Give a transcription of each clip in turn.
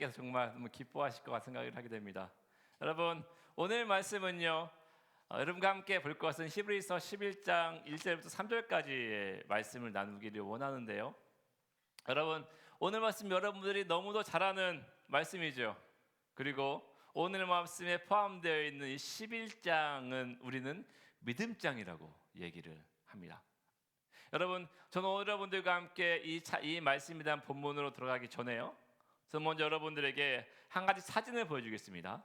하나님께서 정말 너무 기뻐하실 것 같은 생각을 하게 됩니다. 여러분, 오늘 말씀은요, 여러분과 함께 볼 것은 히브리서 11장 1절부터 3절까지의 말씀을 나누기를 원하는데요. 여러분, 오늘 말씀 여러분들이 너무도 잘 아는 말씀이죠. 그리고 오늘 말씀에 포함되어 있는 이 11장은 우리는 믿음장이라고 얘기를 합니다. 여러분, 저는 오늘 여러분들과 함께 이 말씀에 대한 본문으로 들어가기 전에요, 저는 먼저 여러분들에게 한 가지 사진을 보여주겠습니다.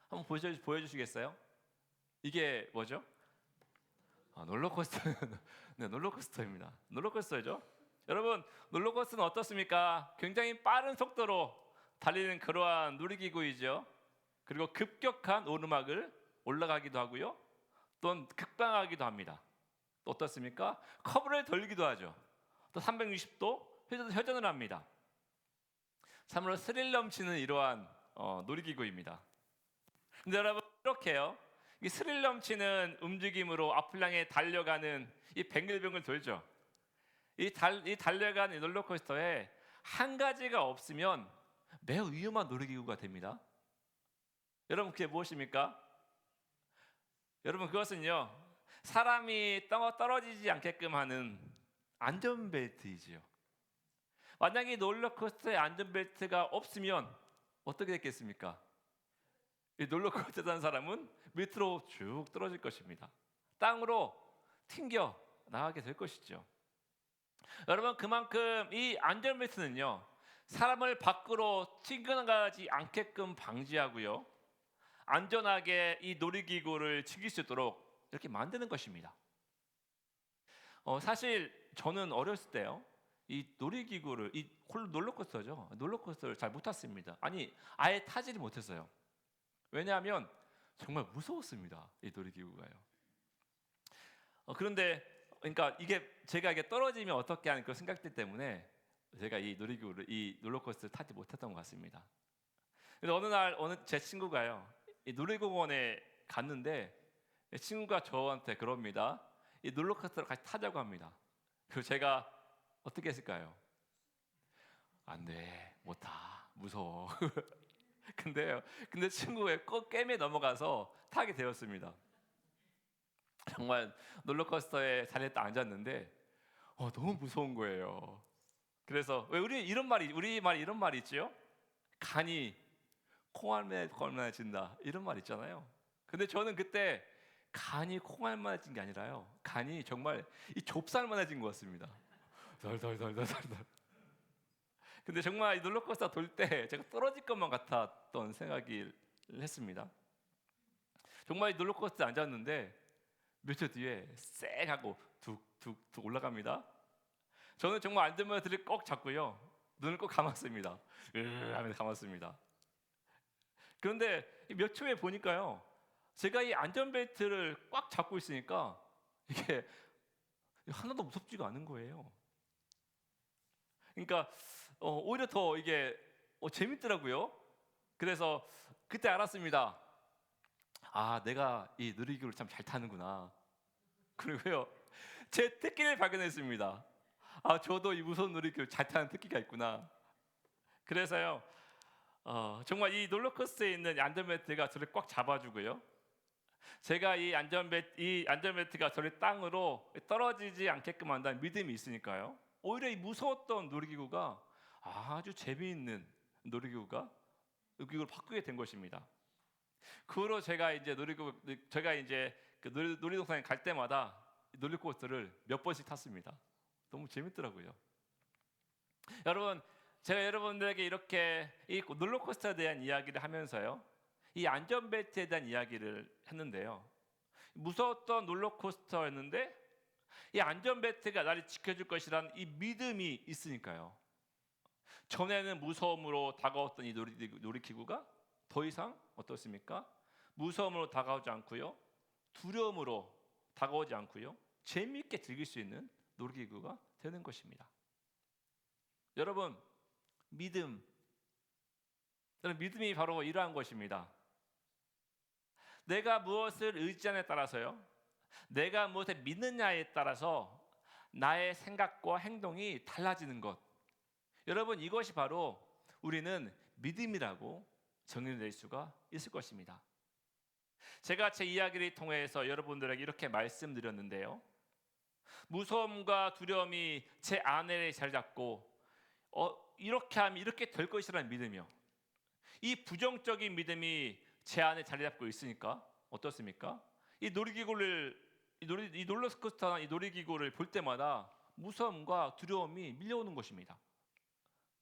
한번 보여주시겠어요? 이게 뭐죠? 롤러코스터. 네, 롤러코스터입니다. 롤러코스터죠. 여러분, 롤러코스터는 어떻습니까? 굉장히 빠른 속도로 달리는 그러한 놀이기구이죠. 그리고 급격한 오르막을 올라가기도 하고요, 또는 급방하기도 합니다. 또 어떻습니까? 커브를 돌기도 하죠. 또 360도 회전을 합니다. 참으로 스릴 넘치는 이러한 놀이기구입니다. 근데 여러분, 이렇게요, 이 스릴 넘치는 움직임으로 앞을 향해 달려가는 이 뱅글뱅글 돌죠. 이 달려가는 이 롤러코스터에 한 가지가 없으면 매우 위험한 놀이기구가 됩니다. 여러분, 그게 무엇입니까? 여러분, 그것은요, 사람이 떨어지지 않게끔 하는 안전벨트이지요. 만약에 롤러코스터에 안전벨트가 없으면 어떻게 됐겠습니까? 이 롤러코스터 타는 사람은 밑으로 쭉 떨어질 것입니다. 땅으로 튕겨 나가게 될 것이죠. 여러분, 그만큼 이 안전벨트는요, 사람을 밖으로 튕겨나가지 않게끔 방지하고요, 안전하게 이 놀이기구를 즐길 수 있도록 이렇게 만드는 것입니다. 사실 저는 어렸을 때요, 이 놀이기구를, 이 롤러코스터죠, 롤러코스터를 잘 못 탔습니다. 아니, 아예 타지를 못했어요. 왜냐하면 정말 무서웠습니다, 이 놀이기구가요. 그런데 그러니까 제가 이게 떨어지면 어떻게 하는 그런 생각들 때문에 제가 이 롤러코스터를 타지 못했던 것 같습니다. 그래서 어느 날 제 친구가요, 이 놀이공원에 갔는데 친구가 저한테 그럽니다. 이 롤러코스터를 같이 타자고 합니다. 그리고 제가 어떻게 했을까요? 안 돼, 못 타, 무서워. 근데 친구의 꿰매 넘어가서 타게 되었습니다. 정말 롤러코스터에 자리에 딱 앉았는데 너무 무서운 거예요. 그래서 왜 우리 말이 이런 말이 있지요? 간이 콩알매 걸만해진다, 이런 말 있잖아요. 근데 저는 그때 간이 콩알만해진 게 아니라요, 간이 정말 이 좁쌀만해진 것 같습니다. 덜덜덜덜덜. 근데 정말 이 롤러코스터 돌 때 제가 떨어질 것만 같았던 생각을 했습니다. 정말 이 롤러코스터에 앉았는데 며칠 뒤에 쌩 하고 툭툭툭 올라갑니다. 저는 정말 안전벨트를 꼭 잡고요, 눈을 꼭 감았습니다. 하면서 감았습니다. 그런데 몇 초에 보니까요, 제가 이 안전벨트를 꽉 잡고 있으니까 이게 하나도 무섭지가 않은 거예요. 그러니까 오히려 더 이게 재밌더라고요. 그래서 그때 알았습니다. 아, 내가 이 놀이기구를 참 잘 타는구나. 그리고요, 제 특기를 발견했습니다. 아, 저도 이 무서운 놀이기구를 잘 타는 특기가 있구나. 그래서요, 정말 이 롤러코스터에 있는 안전벨트가 저를 꽉 잡아주고요, 제가 이 안전벨트가 저를 땅으로 떨어지지 않게끔 한다는 믿음이 있으니까요, 오히려 이 무서웠던 놀이기구가 아주 재미있는 놀이기구로 바꾸게 된 것입니다. 그 후로 제가 이제 그 놀이동산에 갈 때마다 놀이코스터를 몇 번씩 탔습니다. 너무 재밌더라고요. 여러분, 제가 여러분들에게 이렇게 이 롤러코스터에 대한 이야기를 하면서요, 이 안전벨트에 대한 이야기를 했는데요, 무서웠던 롤러코스터였는데 이 안전벨트가 나를 지켜줄 것이라는 이 믿음이 있으니까요, 전에는 무서움으로 다가왔던 이 놀이기구가 더 이상 어떻습니까? 무서움으로 다가오지 않고요, 두려움으로 다가오지 않고요, 재미있게 즐길 수 있는 놀이기구가 되는 것입니다. 여러분, 믿음이 바로 이러한 것입니다. 내가 무엇을 의지하냐에 따라서요, 내가 무엇을 믿느냐에 따라서 나의 생각과 행동이 달라지는 것. 여러분, 이것이 바로 우리는 믿음이라고 정의낼 수가 있을 것입니다. 제가 제 이야기를 통해서 여러분들에게 이렇게 말씀드렸는데요. 무서움과 두려움이 제 안에 자리 잡고 이렇게 하면 이렇게 될 것이라는 믿음이요. 이 부정적인 믿음이 제 안에 자리 잡고 있으니까 어떻습니까? 이 롤러코스터나 이 놀이기구를 볼 때마다 무서움과 두려움이 밀려오는 것입니다.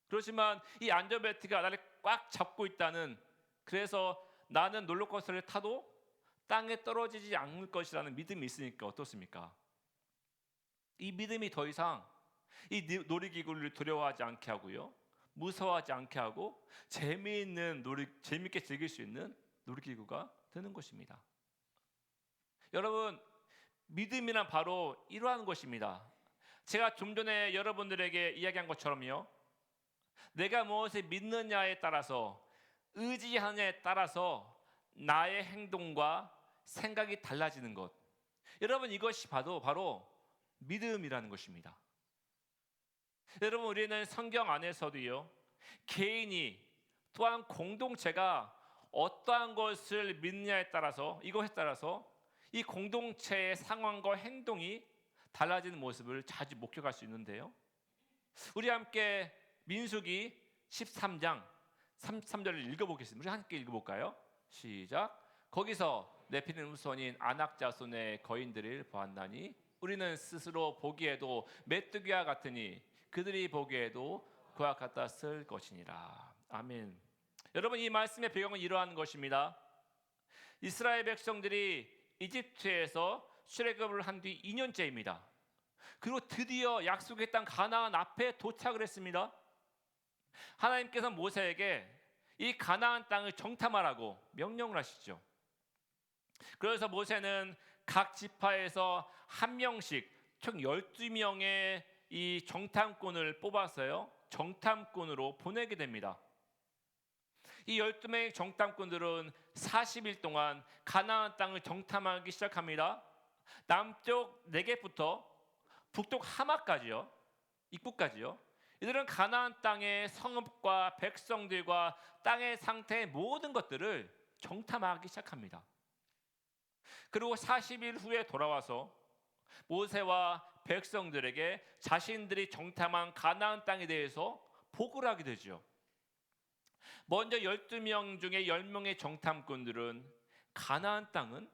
그렇지만 이 안전벨트가 나를 꽉 잡고 있다는, 그래서 나는 롤러코스터를 타도 땅에 떨어지지 않을 것이라는 믿음이 있으니까 어떻습니까? 이 믿음이 더 이상 이 놀이기구를 두려워하지 않게 하고요, 무서워하지 않게 하고 재미있게 즐길 수 있는 놀이기구가 되는 것입니다. 여러분, 믿음이란 바로 이러한 것입니다. 제가 좀 전에 여러분들에게 이야기한 것처럼요, 내가 무엇을 믿느냐에 따라서, 의지하느냐에 따라서 나의 행동과 생각이 달라지는 것. 여러분, 이것이 바로 믿음이라는 것입니다. 여러분, 우리는 성경 안에서도요, 개인이 또한 공동체가 어떠한 것을 믿느냐에 따라서, 이것에 따라서 이 공동체의 상황과 행동이 달라지는 모습을 자주 목격할 수 있는데요. 우리 함께 민수기 13장 33절을 읽어보겠습니다. 우리 함께 읽어볼까요? 시작. 거기서 네피림 후손인 아낙 자손의 거인들을 보았나니 우리는 스스로 보기에도 메뚜기와 같으니 그들이 보기에도 그와 같았을 것이니라. 아멘. 여러분, 이 말씀의 배경은 이러한 것입니다. 이스라엘 백성들이 이집트에서 출애굽을 한 뒤 2년째입니다. 그리고 드디어 약속의 땅 가나안 앞에 도착을 했습니다. 하나님께서 모세에게 이 가나안 땅을 정탐하라고 명령을 하시죠. 그래서 모세는 각 지파에서 한 명씩 총 12명의 이 정탐꾼을 뽑아서요, 정탐꾼으로 보내게 됩니다. 이 12명의 정탐꾼들은 40일 동안 가나안 땅을 정탐하기 시작합니다. 남쪽 네겝부터 북쪽 하마까지요, 입구까지요. 이들은 가나안 땅의 성읍과 백성들과 땅의 상태의 모든 것들을 정탐하기 시작합니다. 그리고 40일 후에 돌아와서 모세와 백성들에게 자신들이 정탐한 가나안 땅에 대해서 보고를 하게 되죠. 먼저 12명 중에 10명의 정탐꾼들은 가나안 땅은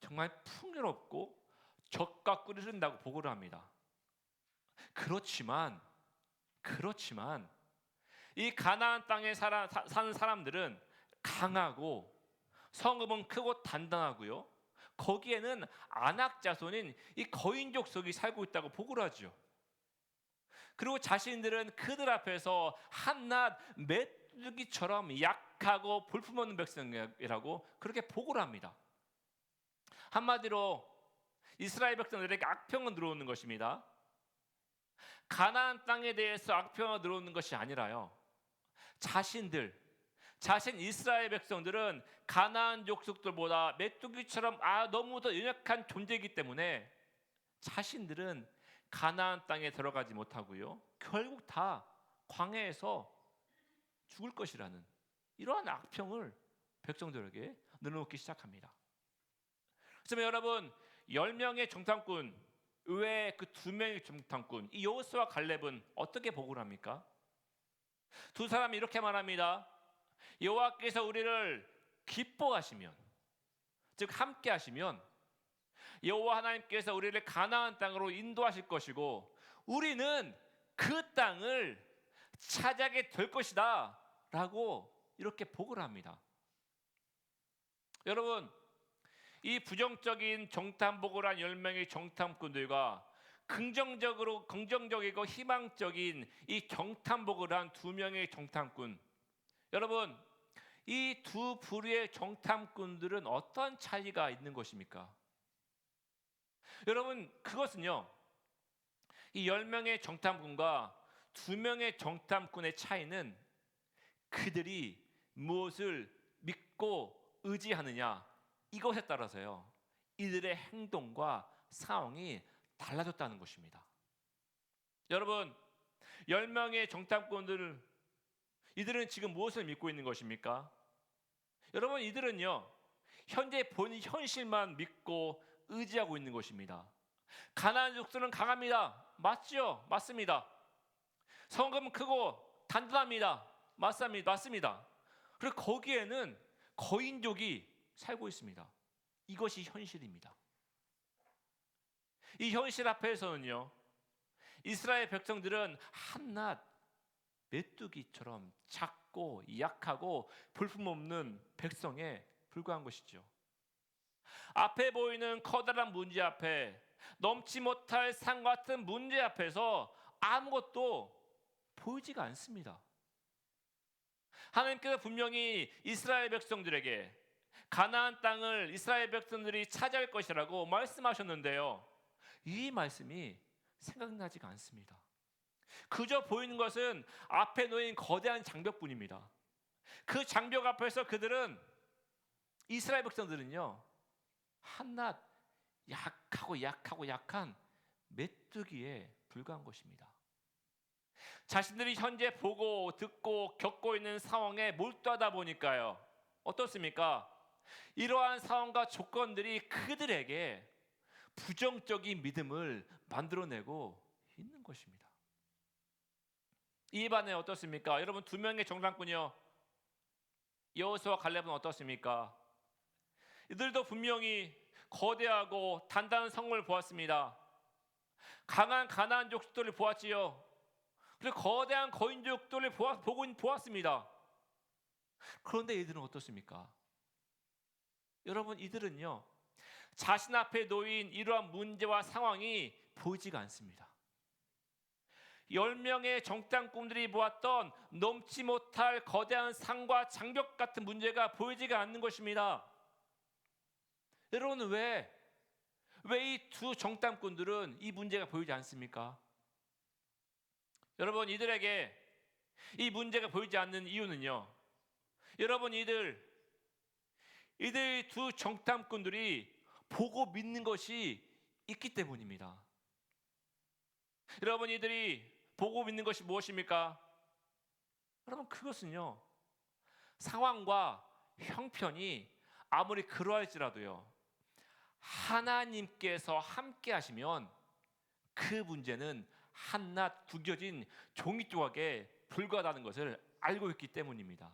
정말 풍요롭고 젖과 꿀이 흐른다고 보고를 합니다. 그렇지만 이 가나안 땅에 사는 사람들은 강하고 성읍은 크고 단단하고요, 거기에는 아낙 자손인 이 거인족 속이 살고 있다고 보고를 하죠. 그리고 자신들은 그들 앞에서 한낱 메뚜기처럼 약하고 볼품없는 백성이라고 그렇게 보고를 합니다. 한마디로 이스라엘 백성들에게 악평은 들어오는 것입니다. 가나안 땅에 대해서 악평이 들어오는 것이 아니라요, 자신 이스라엘 백성들은 가나안 족속들보다 메뚜기처럼 너무도 연약한 존재이기 때문에 자신들은 가나안 땅에 들어가지 못하고요, 결국 다 광야에서 죽을 것이라는 이러한 악평을 백성들에게 늘어놓기 시작합니다. 그래서 여러분, 10명의 정탐꾼 외에 그 2명의 정탐꾼, 이 여호수아와 갈렙은 어떻게 보고를 합니까? 두 사람이 이렇게 말합니다. 여호와께서 우리를 기뻐하시면, 즉 함께 하시면 여호와 하나님께서 우리를 가나안 땅으로 인도하실 것이고 우리는 그 땅을 차지하게 될 것이다 라고 이렇게 보고를 합니다. 여러분, 이 부정적인 정탐보고를 한 10명의 정탐꾼들과 긍정적이고 희망적인 이 정탐보고를 한 2명의 정탐꾼, 여러분, 이 두 부류의 정탐꾼들은 어떤 차이가 있는 것입니까? 여러분, 그것은요, 이 10명의 정탐꾼과 2명의 정탐꾼의 차이는 그들이 무엇을 믿고 의지하느냐, 이것에 따라서요, 이들의 행동과 상황이 달라졌다는 것입니다. 여러분, 10명의 정탐꾼들, 이들은 지금 무엇을 믿고 있는 것입니까? 여러분, 이들은요, 현재 본 현실만 믿고 의지하고 있는 것입니다. 가나안 족속은 강합니다. 맞죠? 맞습니다. 성읍은 크고 단단합니다. 맞습니다. 그리고 거기에는 거인족이 살고 있습니다. 이것이 현실입니다. 이 현실 앞에서는요, 이스라엘 백성들은 한낱 메뚜기처럼 작고 약하고 볼품없는 백성에 불과한 것이죠. 앞에 보이는 커다란 문제 앞에, 넘지 못할 산 같은 문제 앞에서 아무것도 보이지가 않습니다. 하나님께서 분명히 이스라엘 백성들에게 가나안 땅을 이스라엘 백성들이 차지할 것이라고 말씀하셨는데요, 이 말씀이 생각나지가 않습니다. 그저 보이는 것은 앞에 놓인 거대한 장벽뿐입니다. 그 장벽 앞에서 그들은, 이스라엘 백성들은요, 한낱 약한 메뚜기에 불과한 것입니다. 자신들이 현재 보고 듣고 겪고 있는 상황에 몰두하다 보니까요, 어떻습니까? 이러한 상황과 조건들이 그들에게 부정적인 믿음을 만들어내고 있는 것입니다. 이 반에 어떻습니까? 여러분, 두 명의 정탐꾼이요, 여호수아와 갈렙은 어떻습니까? 이들도 분명히 거대하고 단단한 성을 보았습니다. 강한 가나안 족속들을 보았지요. 그리고 거대한 거인족들을 보았습니다. 그런데 이들은 어떻습니까? 여러분, 이들은요, 자신 앞에 놓인 이러한 문제와 상황이 보이지가 않습니다. 10명의 정탐꾼들이 보았던 넘지 못할 거대한 산과 장벽 같은 문제가 보이지가 않는 것입니다. 여러분, 왜 이 두 정탐꾼들은 이 문제가 보이지 않습니까? 여러분, 이들에게 이 문제가 보이지 않는 이유는요, 여러분, 이들 두 정탐꾼들이 보고 믿는 것이 있기 때문입니다. 여러분, 이들이 보고 믿는 것이 무엇입니까? 여러분, 그것은요, 상황과 형편이 아무리 그러할지라도요, 하나님께서 함께 하시면 그 문제는 한낱 구겨진 종이 조각에 불과하다는 것을 알고 있기 때문입니다.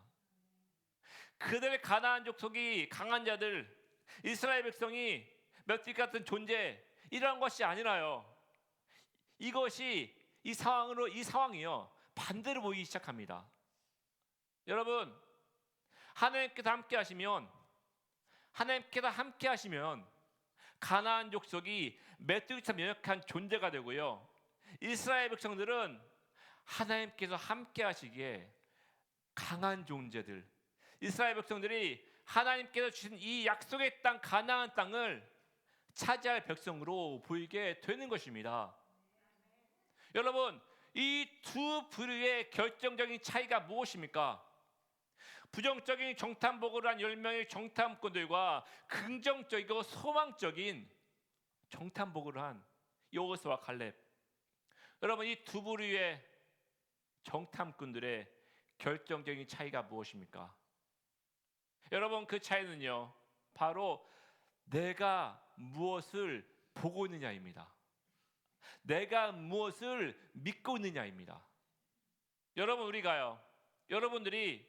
그들 가나안 족속이 강한 자들, 이스라엘 백성이 멧돼지 같은 존재, 이러한 것이 아니라요, 이 상황이요, 반대로 보이기 시작합니다. 여러분, 하나님께서 함께 하시면 가나안 족속이 메뚜기처럼 연약한 존재가 되고요, 이스라엘 백성들은 하나님께서 함께 하시기에 강한 존재들, 이스라엘 백성들이 하나님께서 주신 이 약속의 땅 가나안 땅을 차지할 백성으로 보이게 되는 것입니다. 여러분, 이 두 부류의 결정적인 차이가 무엇입니까? 부정적인 정탐복을 한 10명의 정탐꾼들과 긍정적이고 소망적인 정탐복을 한 여호수아와 갈렙. 여러분, 이 두 부류의 정탐꾼들의 결정적인 차이가 무엇입니까? 여러분, 그 차이는요, 바로 내가 무엇을 보고 있느냐입니다. 내가 무엇을 믿고 있느냐입니다. 여러분들이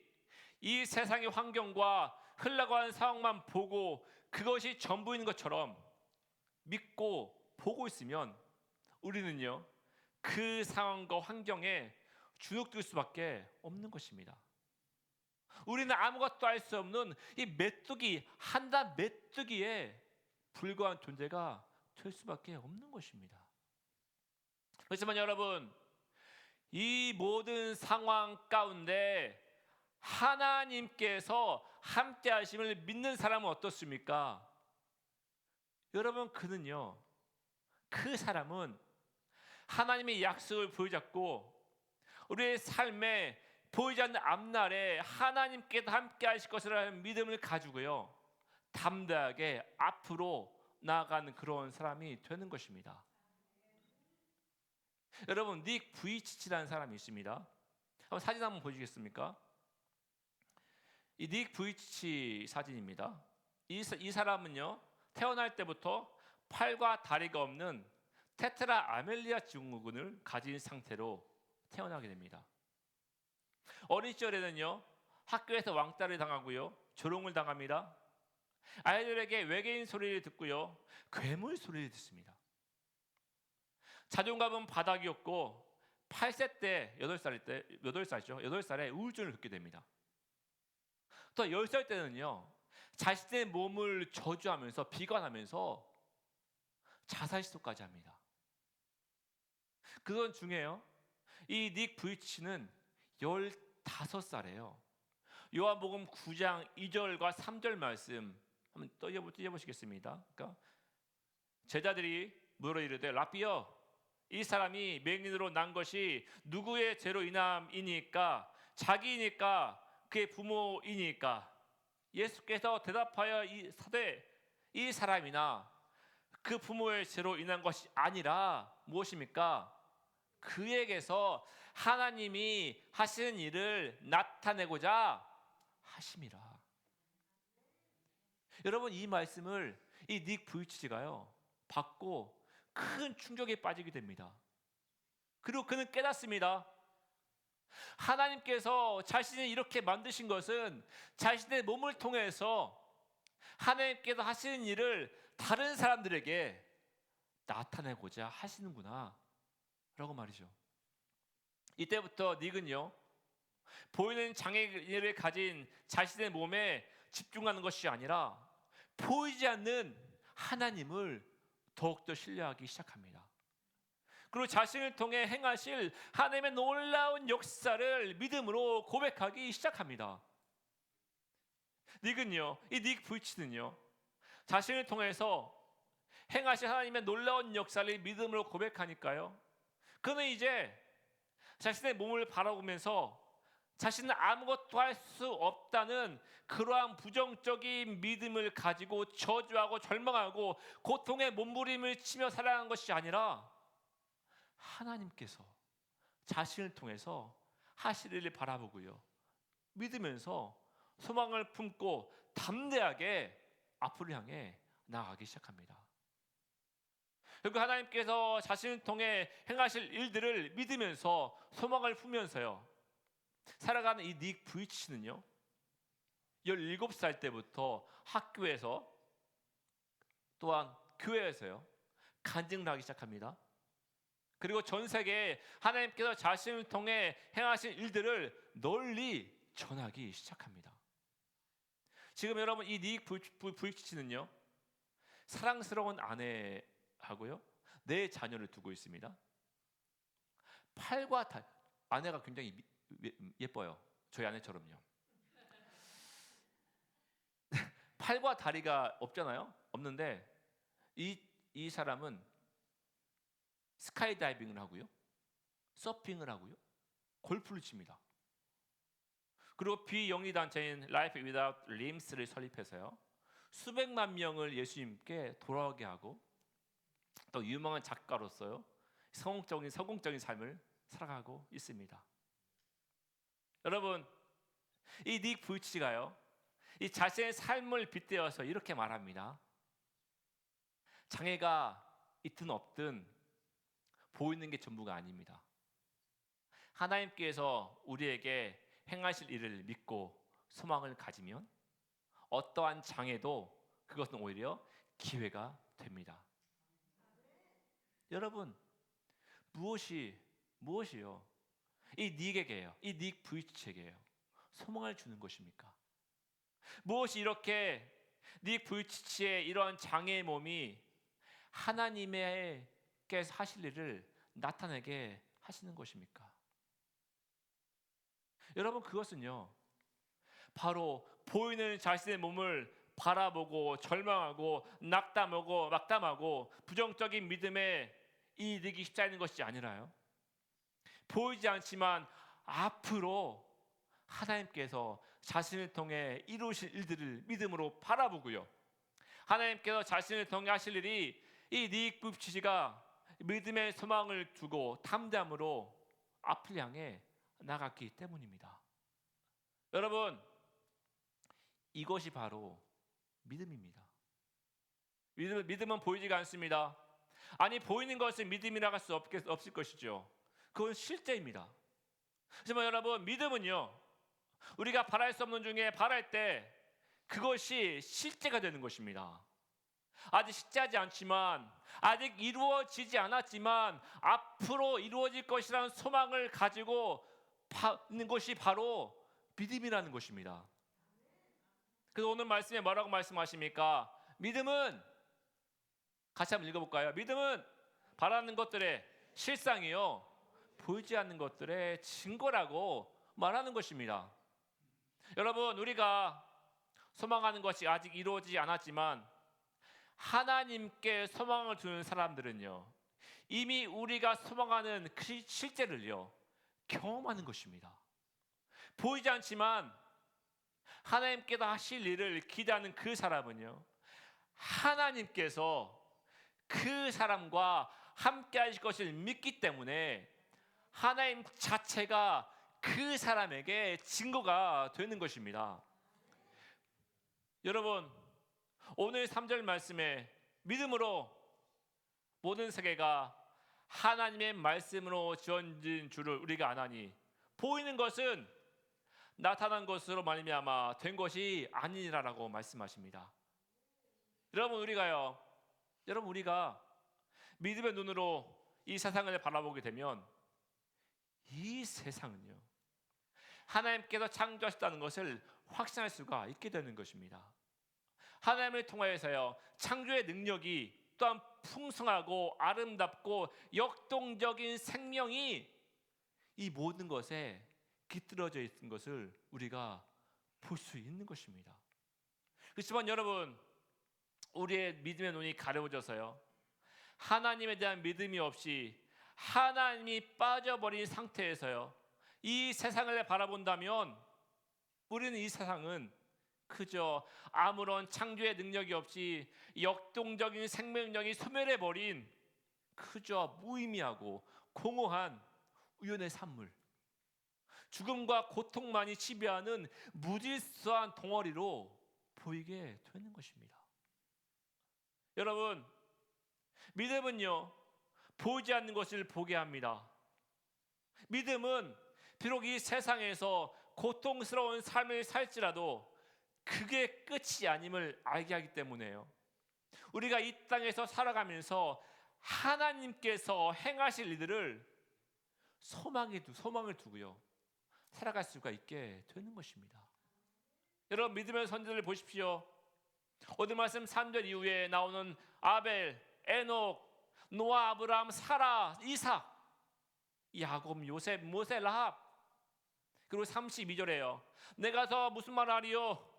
이 세상의 환경과 흘러가는 상황만 보고 그것이 전부인 것처럼 믿고 보고 있으면 우리는요, 그 상황과 환경에 주눅들 수밖에 없는 것입니다. 우리는 아무것도 알 수 없는 이 한낱 메뚜기에 불과한 존재가 될 수밖에 없는 것입니다. 그렇지만 여러분, 이 모든 상황 가운데 하나님께서 함께 하심을 믿는 사람은 어떻습니까? 여러분, 그 사람은 하나님의 약속을 부여잡고 우리의 삶에 보이지 않는 앞날에 하나님께서 함께 하실 것이라는 믿음을 가지고요, 담대하게 앞으로 나아가는 그런 사람이 되는 것입니다. 여러분, 닉 부이치치라는 사람이 있습니다. 사진 한번 보여주겠습니까? 이 닉 부이치 사진입니다. 이 사람은요, 태어날 때부터 팔과 다리가 없는 테트라 아멜리아 증후군을 가진 상태로 태어나게 됩니다. 어린 시절에는요, 학교에서 왕따를 당하고요, 조롱을 당합니다. 아이들에게 외계인 소리를 듣고요, 괴물 소리를 듣습니다. 자존감은 바닥이었고 8세 때 8살에 우울증을 겪게 됩니다. 또 10살 때는요, 자신의 몸을 저주하면서 비관하면서 자살 시도까지 합니다. 그건 중에요, 이 닉 부이치는 15살이에요. 요한복음 9장 2절과 3절 말씀 한번 띄워보시겠습니다. 그러니까 제자들이 물어 이르되 라삐여, 이 사람이 맹인으로 난 것이 누구의 죄로 인함이니까? 자기이니까? 그의 부모이니까? 예수께서 대답하여 이르되 이 사람이나 그 부모의 죄로 인한 것이 아니라 무엇입니까? 그에게서 하나님이 하시는 일을 나타내고자 하심이라. 여러분, 이 말씀을 이 닉 부이치가요 받고 큰 충격에 빠지게 됩니다. 그리고 그는 깨닫습니다. 하나님께서 자신을 이렇게 만드신 것은 자신의 몸을 통해서 하나님께서 하시는 일을 다른 사람들에게 나타내고자 하시는구나 라고 말이죠. 이때부터 닉은요, 보이는 장애를 가진 자신의 몸에 집중하는 것이 아니라 보이지 않는 하나님을 더욱더 신뢰하기 시작합니다. 그리고 자신을 통해 행하실 하나님의 놀라운 역사를 믿음으로 고백하기 시작합니다. 닉은요, 이 닉 부이치는요, 자신을 통해서 행하실 하나님의 놀라운 역사를 믿음으로 고백하니까요, 그는 이제 자신의 몸을 바라보면서 자신은 아무것도 할 수 없다는 그러한 부정적인 믿음을 가지고 저주하고 절망하고 고통에 몸부림을 치며 살아가는 것이 아니라 하나님께서 자신을 통해서 하실 일을 바라보고요, 믿으면서 소망을 품고 담대하게 앞으로 향해 나아가기 시작합니다. 그리고 하나님께서 자신을 통해 행하실 일들을 믿으면서 소망을 품으면서요 살아가는 이 닉 부이치는요, 17살 때부터 학교에서 또한 교회에서요 간증을 하기 시작합니다. 그리고 전 세계에 하나님께서 자신을 통해 행하신 일들을 널리 전하기 시작합니다. 지금 여러분, 이 닉 부이치는요 사랑스러운 아내하고요 4자녀를 두고 있습니다. 팔과 다 아내가 굉장히 예뻐요. 저희 아내처럼요. 팔과 다리가 없잖아요. 없는데 이 사람은 스카이다이빙을 하고요, 서핑을 하고요, 골프를 칩니다. 그리고 비영리 단체인 Life Without Limbs를 설립해서요 수백만 명을 예수님께 돌아오게 하고 또 유명한 작가로서요 성공적인 삶을 살아가고 있습니다. 여러분, 이 닉 부이치가요 이 자신의 삶을 빗대어서 이렇게 말합니다. 장애가 있든 없든 보이는 게 전부가 아닙니다. 하나님께서 우리에게 행하실 일을 믿고 소망을 가지면 어떠한 장애도 그것은 오히려 기회가 됩니다. 여러분, 무엇이요? 이 닉에게요, 이 닉 부이치에게요 소망을 주는 것입니까? 무엇이 이렇게 닉 부이치의 이러한 장애의 몸이 하나님께서 하실 일을 나타내게 하시는 것입니까? 여러분, 그것은요 바로 보이는 자신의 몸을 바라보고 절망하고 낙담하고 부정적인 믿음에 이르기 십자가인 것이 아니라요, 보이지 않지만 앞으로 하나님께서 자신을 통해 이루실 일들을 믿음으로 바라보고요, 하나님께서 자신을 통해 하실 일이 이 닉 부이치가 믿음의 소망을 두고 담대함으로 앞을 향해 나갔기 때문입니다. 여러분, 이것이 바로 믿음입니다. 믿음은 보이지가 않습니다. 아니, 보이는 것은 믿음이라고 할 수 없을 것이죠. 그건 실제입니다. 하지만 여러분, 믿음은요, 우리가 바랄 수 없는 중에 바랄 때 그것이 실제가 되는 것입니다. 아직 실제하지 않지만, 아직 이루어지지 않았지만 앞으로 이루어질 것이라는 소망을 가지고 있는 것이 바로 믿음이라는 것입니다. 그래서 오늘 말씀에 뭐라고 말씀하십니까? 믿음은, 같이 한번 읽어볼까요? 믿음은 바라는 것들의 실상이요, 보이지 않는 것들의 증거라고 말하는 것입니다. 여러분, 우리가 소망하는 것이 아직 이루어지지 않았지만 하나님께 소망을 두는 사람들은요, 이미 우리가 소망하는 그 실제를요 경험하는 것입니다. 보이지 않지만 하나님께서 하실 일을 기대하는 그 사람은요, 하나님께서 그 사람과 함께 하실 것을 믿기 때문에 하나님 자체가 그 사람에게 증거가 되는 것입니다. 여러분, 오늘 3절 말씀에 믿음으로 모든 세계가 하나님의 말씀으로 지어진 줄을 우리가 아나니 보이는 것은 나타난 것으로 말미암아 된 것이 아니라라고 말씀하십니다. 여러분, 우리가 믿음의 눈으로 이 세상을 바라보게 되면 이 세상은요, 하나님께서 창조하셨다는 것을 확신할 수가 있게 되는 것입니다. 하나님을 통하여서요, 창조의 능력이 또한 풍성하고 아름답고 역동적인 생명이 이 모든 것에 깃들어져 있는 것을 우리가 볼 수 있는 것입니다. 그렇지만 여러분, 우리의 믿음의 눈이 가려워져서요, 하나님에 대한 믿음이 없이 하나님이 빠져버린 상태에서요, 이 세상을 바라본다면 우리는 이 세상은 그저 아무런 창조의 능력이 없이 역동적인 생명력이 소멸해버린 그저 무의미하고 공허한 우연의 산물, 죽음과 고통만이 지배하는 무질서한 덩어리로 보이게 되는 것입니다. 여러분, 믿음은요, 보이지 않는 것을 보게 합니다. 믿음은 비록 이 세상에서 고통스러운 삶을 살지라도 그게 끝이 아님을 알게 하기 때문에요, 우리가 이 땅에서 살아가면서 하나님께서 행하실 일들을 소망을 두고요 살아갈 수가 있게 되는 것입니다. 여러분, 믿음의 선지자를 보십시오. 오늘 말씀 3절 이후에 나오는 아벨, 에녹, 노아, 아브라함, 사라, 이삭, 야곱, 요셉, 모세, 라합, 그리고 32절에요 내가 더 무슨 말 하리요?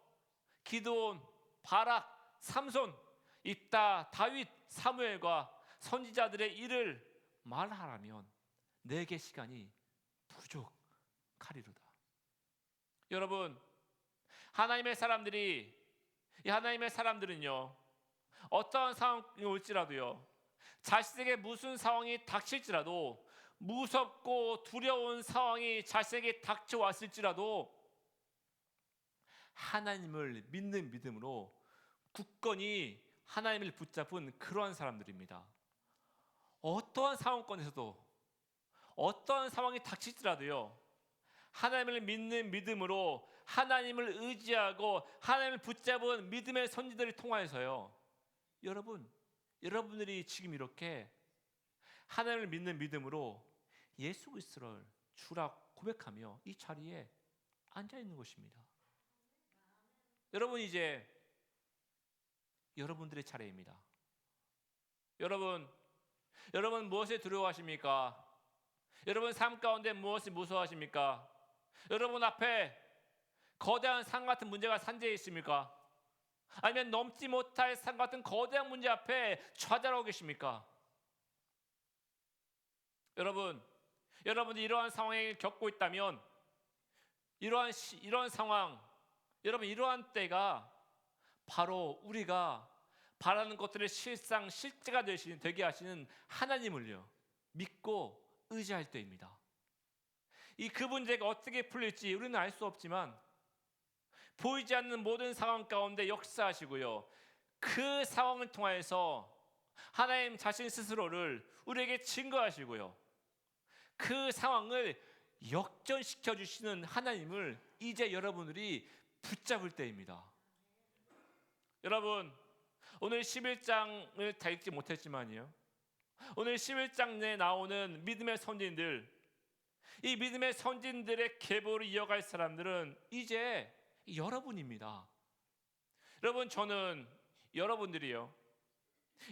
기드온, 바락, 삼손, 입다, 다윗, 사무엘과 선지자들의 일을 말하라면 내게 시간이 부족하리로다. 여러분, 하나님의 사람들은요, 어떠한 상황이 올지라도요, 자신에게 무슨 상황이 닥칠지라도, 무섭고 두려운 상황이 자신에게 닥쳐왔을지라도 하나님을 믿는 믿음으로 굳건히 하나님을 붙잡은 그러한 사람들입니다. 어떠한 상황권에서도, 어떠한 상황이 닥칠지라도요, 하나님을 믿는 믿음으로 하나님을 의지하고 하나님을 붙잡은 믿음의 선지들을 통하여서요, 여러분들이 지금 이렇게 하나님을 믿는 믿음으로 예수 그리스도를 주라 고백하며 이 자리에 앉아 있는 것입니다. 여러분, 이제 여러분들의 차례입니다. 여러분 무엇에 두려워하십니까? 여러분 삶 가운데 무엇을 무서워하십니까? 여러분 앞에 거대한 산 같은 문제가 산재해 있습니까? 아니면 넘지 못할 산 같은 거대한 문제 앞에 좌절하고 계십니까? 여러분이 이러한 상황을 겪고 있다면, 이러한 상황, 여러분, 이러한 때가 바로 우리가 바라는 것들의 실제가 되게 하시는 하나님을요 믿고 의지할 때입니다. 그 문제가 어떻게 풀릴지 우리는 알 수 없지만 보이지 않는 모든 상황 가운데 역사하시고요, 그 상황을 통하여서 하나님 자신 스스로를 우리에게 증거하시고요, 그 상황을 역전시켜 주시는 하나님을 이제 여러분들이 붙잡을 때입니다. 여러분, 오늘 11장을 다 읽지 못했지만요, 오늘 11장 내에 나오는 믿음의 선진들, 이 믿음의 선진들의 계보를 이어갈 사람들은 이제 여러분입니다. 여러분, 저는 여러분들이요,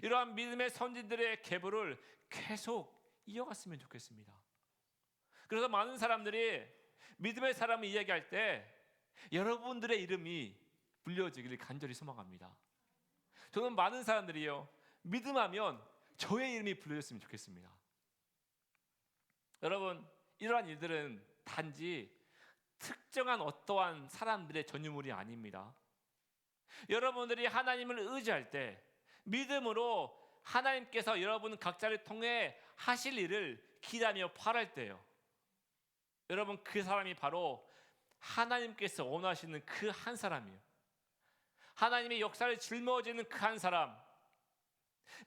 이러한 믿음의 선진들의 계보를 계속 이어갔으면 좋겠습니다. 그래서 많은 사람들이 믿음의 사람을 이야기할 때 여러분들의 이름이 불려지기를 간절히 소망합니다. 저는 많은 사람들이요, 믿음하면 저의 이름이 불려졌으면 좋겠습니다. 여러분, 이러한 일들은 단지 특정한 어떠한 사람들의 전유물이 아닙니다. 여러분들이 하나님을 의지할 때 믿음으로 하나님께서 여러분 각자를 통해 하실 일을 기다며 바랄 때요, 여러분, 그 사람이 바로 하나님께서 원하시는 그 한 사람이에요. 하나님의 역사를 짊어지는 그 한 사람,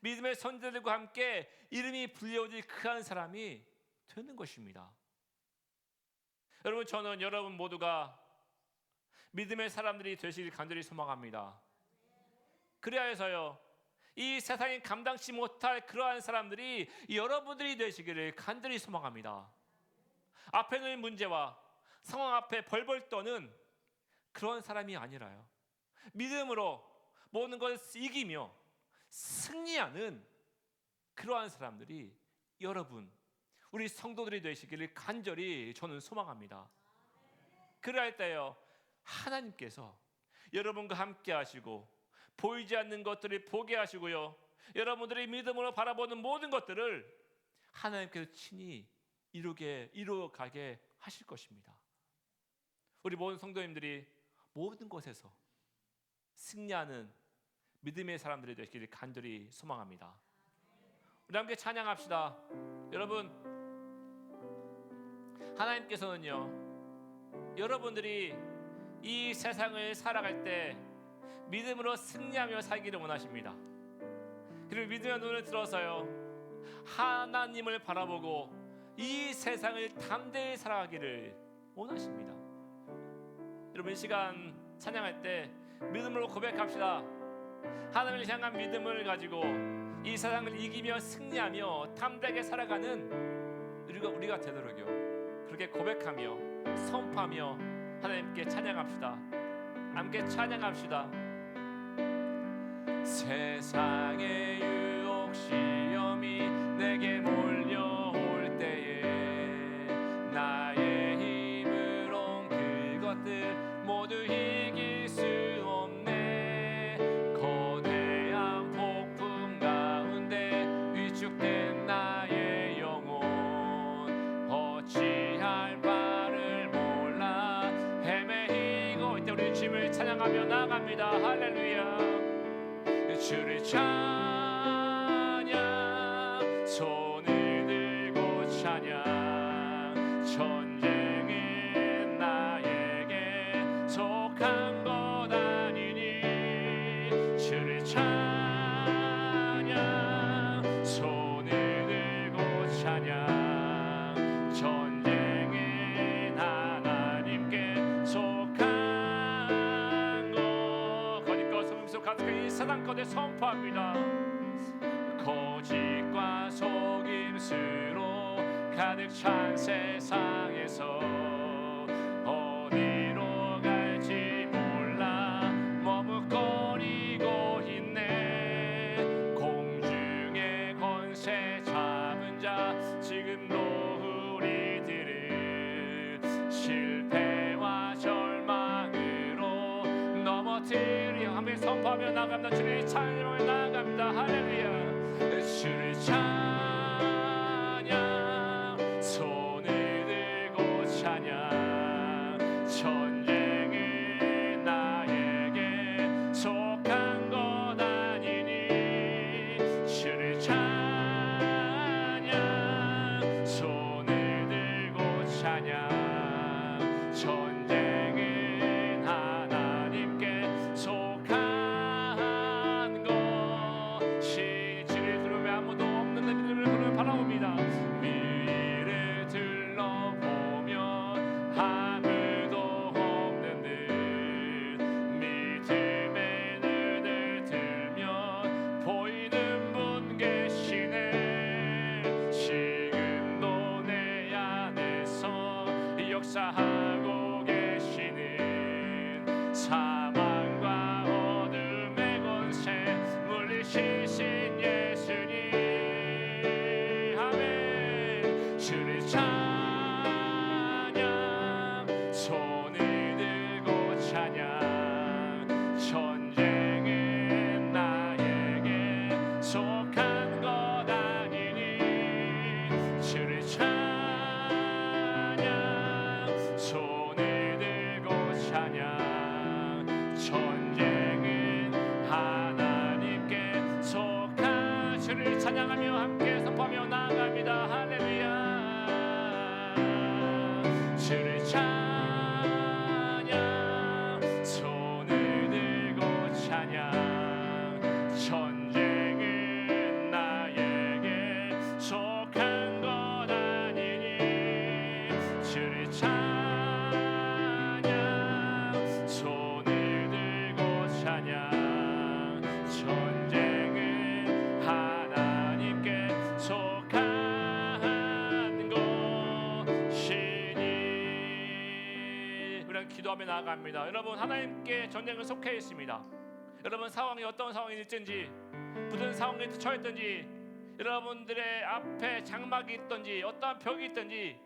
믿음의 선지자들과 함께 이름이 불려질 그 한 사람이 되는 것입니다. 여러분, 저는 여러분 모두가 믿음의 사람들이 되시길 간절히 소망합니다. 그리하여서요, 이 세상이 감당치 못할 그러한 사람들이 여러분들이 되시기를 간절히 소망합니다. 앞에 있는 문제와 상황 앞에 벌벌 떠는 그런 사람이 아니라요, 믿음으로 모든 것을 이기며 승리하는 그러한 사람들이 여러분, 우리 성도들이 되시기를 간절히 저는 소망합니다. 그럴 때요, 하나님께서 여러분과 함께 하시고 보이지 않는 것들을 보게 하시고요, 여러분들이 믿음으로 바라보는 모든 것들을 하나님께서 친히 이루어가게 하실 것입니다. 우리 모든 성도님들이 모든 것에서 승리하는 믿음의 사람들이 되시기를 간절히 소망합니다. 우리 함께 찬양합시다. 여러분, 하나님께서는요, 여러분들이 이 세상을 살아갈 때 믿음으로 승리하며 살기를 원하십니다. 그리고 믿음의 눈을 들어서요, 하나님을 바라보고 이 세상을 담대히 살아가기를 원하십니다. 여러분, 이 시간 찬양할 때 믿음으로 고백합시다. 하나님을 향한 믿음을 가지고 이 세상을 이기며 승리하며 담대하게 살아가는 우리가 되도록요, 그렇게 고백하며 선포하며 하나님께 찬양합시다. 함께 찬양합시다. 세상의 유혹 시험이 내게 몰려올 때에 나의 힘으론 그것들 모두 이길 수 없네. 거대한 폭풍 가운데 위축된 나의 영혼 어찌할 바를 몰라 헤매이고, 이때 우리 주님을 찬양하며 나갑니다. 할렐루야. 주를 찬양, 손을 들고 찬양. 전쟁은 나에게 속한 것 아니니. 주를 찬양, 손을 들고 찬양. 전쟁은 하나님께 속한 것. 거짓과 속임수 가득한 이 세상 가운데 선포합니다. 거짓과 속임수로 가득 찬 세상에서 어디로 갈지 몰라 머뭇거리고 있네. 공중의 권세 잡은 자 지금도 우리들을 실패와 절망으로 넘어뜨려 함께 선포하며 나갑니다. 주를 찬양하며 나갑니다. 할렐루야. 주를 찬양, 손을 들고 찬양. 전쟁은 나에게 속한 것 아니니. 주를 찬양, 손을 들고 찬양. 기도하며 나아갑니다. 여러분, 하나님께 전쟁은 속해 있습니다. 여러분, 상황이 어떤 상황이 있든지, 무슨 상황에 처했든지, 여러분들의 앞에 장막이 있든지 어떠한 벽이 있든지,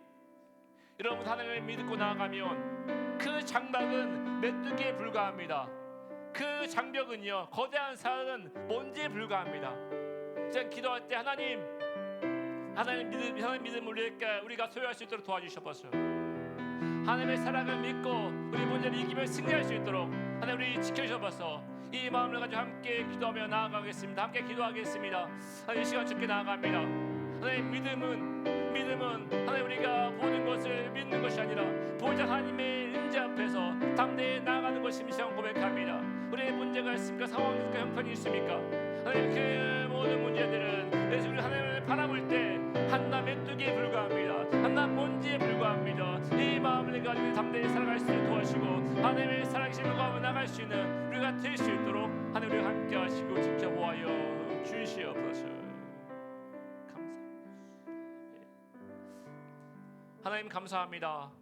여러분 하나님을 믿고 나아가면 그 장막은 메뚜기에 불과합니다. 그 장벽은요, 거대한 산은 먼지에 불과합니다. 제가 기도할 때 하나님 믿음을 우리가 소유할 수 있도록 도와주셔서 하나님의 사랑을 믿고 우리 문제를 이기며 승리할 수 있도록 하나님 우리 지켜주셔서 이 마음을 가지고 함께 기도하며 나아가겠습니다. 함께 기도하겠습니다. 하나님 이 시간 주께 나아갑니다. 하나님 믿음은 하나님 우리가 보는 것을 믿는 것이 아니라 보이지 않는 하나님의 은혜 앞에서 담대히 나아가는 것이 시간 고백합니다. 우리의 문제가 있습니까? 상황이 있습니까? 형편이 있습니까? 하나님 그 모든 문제들은 예수 우리 하나님을 바라볼 때 한낱 메뚜기에 불과합니다. 한낱 먼지에 불과합니다. 이 마음을 가지고 담대히 살아갈 수 있도록 도와주시고 하나님의 살아계심을 구하며 나갈 수 있는 우리가 될 수 있도록 하나님 우리와 함께 하시고 지켜보아요 주시옵소서. 하나님 감사합니다.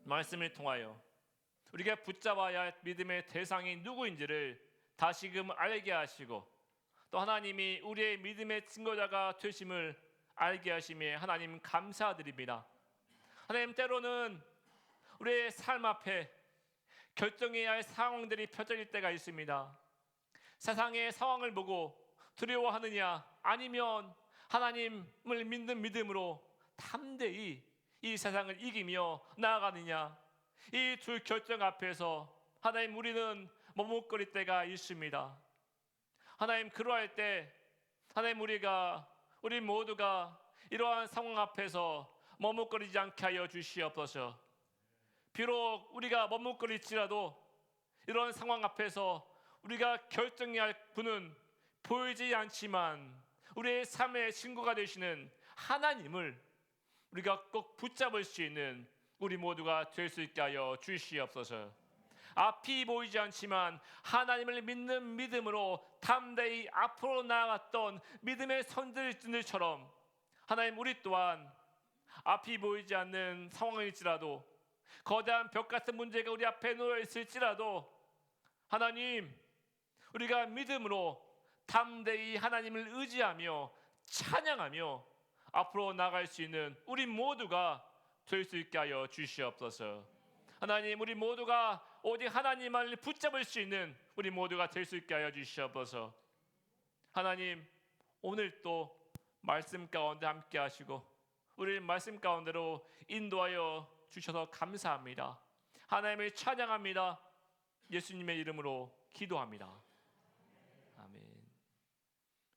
말씀을 통하여 우리가 붙잡아야 할 믿음의 대상이 누구인지를 다시금 알게 하시고 또 하나님이 우리의 믿음의 증거자가 되심을 알게 하심에 하나님 감사드립니다. 하나님 때로는 우리의 삶 앞에 결정해야 할 상황들이 펼쳐질 때가 있습니다. 세상의 상황을 보고 두려워하느냐 아니면 하나님을 믿는 믿음으로 담대히 이 세상을 이기며 나아가느냐, 이 두 결정 앞에서 하나님 우리는 머뭇거릴 때가 있습니다. 하나님 그러할 때 하나님 우리 모두가 이러한 상황 앞에서 머뭇거리지 않게 하여 주시옵소서. 비록 우리가 머뭇거릴지라도 이런 상황 앞에서 우리가 결정해야 할 분은 보이지 않지만 우리의 삶의 친구가 되시는 하나님을 우리가 꼭 붙잡을 수 있는 우리 모두가 될 수 있게 하여 주시옵소서. 앞이 보이지 않지만 하나님을 믿는 믿음으로 담대히 앞으로 나아갔던 믿음의 선들들처럼 하나님 우리 또한 앞이 보이지 않는 상황일지라도 거대한 벽 같은 문제가 우리 앞에 놓여 있을지라도 하나님 우리가 믿음으로 담대히 하나님을 의지하며 찬양하며 앞으로 나갈 수 있는 우리 모두가 될 수 있게 하여 주시옵소서. 하나님 우리 모두가 오직 하나님을 붙잡을 수 있는 우리 모두가 될 수 있게 하여 주시옵소서. 하나님 오늘 또 말씀 가운데 함께 하시고 우리 말씀 가운데로 인도하여 주셔서 감사합니다. 하나님을 찬양합니다. 예수님의 이름으로 기도합니다. 아멘.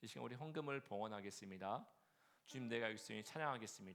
이 시간 우리 헌금을 봉헌하겠습니다. 주님 내가 있으니 찬양하겠습니다.